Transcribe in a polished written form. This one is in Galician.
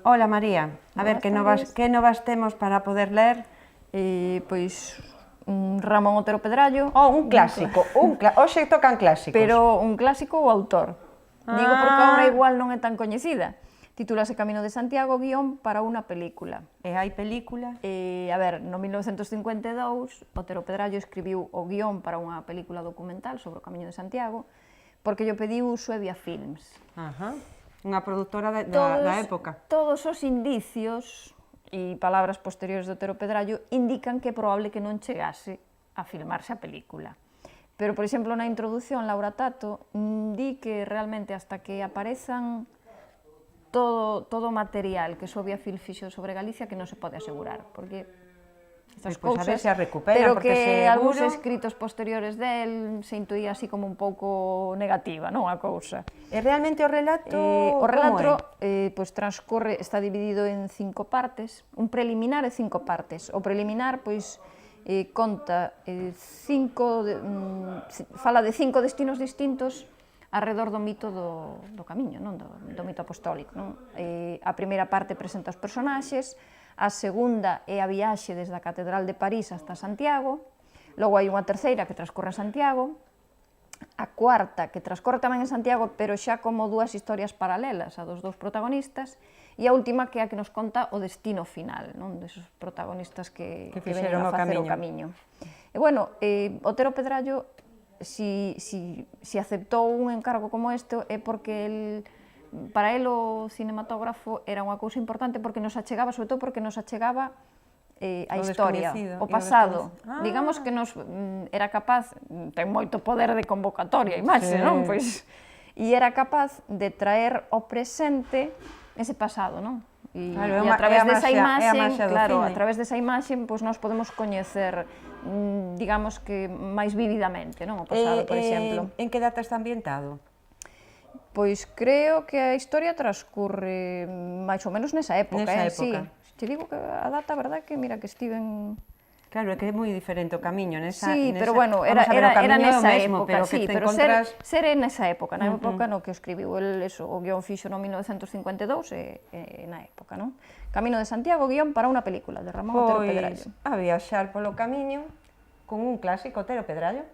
Hola María, a ver que novas temos para poder ler? Pois Ramón Otero Pedrallo. Un clásico, hoxe tocan clásicos. Pero un clásico o autor. Digo porque a obra igual non é tan coñecida. Titúlase Camino de Santiago, guión para unha película. E hai película? A ver, no 1952, Otero Pedrallo escribiu o guión para unha película documental sobre o Camiño de Santiago, porque lle pediu Suevia Films. Unha produtora da época. Todos os indicios e palabras posteriores de Otero Pedrallo indican que é probable que non chegase a filmarse a película. Pero, por exemplo, na introdución, Laura Tato di que realmente hasta que aparezan todo o material que Suevia Film fixo sobre Galicia que non se pode asegurar, porque estas cousas, a ver se a recuperan, pero porque que seguro... algúns escritos posteriores del se intuía así como un pouco negativa, non, a cousa. E realmente o relato o relato pois transcorre, está dividido en 5 partes, un preliminar e 5 partes. O preliminar pois conta fala de 5 destinos distintos arredor do mito do camiño, non? Do mito apostólico, non? A primeira parte presenta os personaxes, a segunda é a viaxe desde a Catedral de París hasta Santiago, logo hai unha terceira que transcorre a Santiago, a cuarta que transcorre tamén en Santiago, pero xa como dúas historias paralelas a dos dous protagonistas, e a última que é a que nos conta o destino final, non? Desos protagonistas que veñen a facer o camiño. E, bueno, Otero Pedrallo, si aceptou un encargo como este, é porque para el o cinematógrafo era unha cousa importante porque nos achegaba, sobre todo porque nos achegaba a historia, o pasado. Digamos que nos era capaz, ten moito poder de convocatoria, imaxe, non? E era capaz de traer ao presente ese pasado, non? E a través desa imaxe, claro, a través desa imaxe, nós podemos coñecer, digamos que máis vividamente, non? O pasado, por exemplo. En que data está ambientado? Pois creo que a historia transcurre máis ou menos nesa época. Nesa época. Te digo que a data, a verdad, que mira que estiven... Claro, é que é moi diferente o camiño nesa... Sí, pero bueno, era nesa época, sí, pero ser nesa época, na época no que escribiu o guión fixo no 1952 e na época, non? Camino de Santiago, guión para unha película de Ramón Otero Pedrallo. Pois a viaxar polo camiño con un clásico, Otero Pedrallo.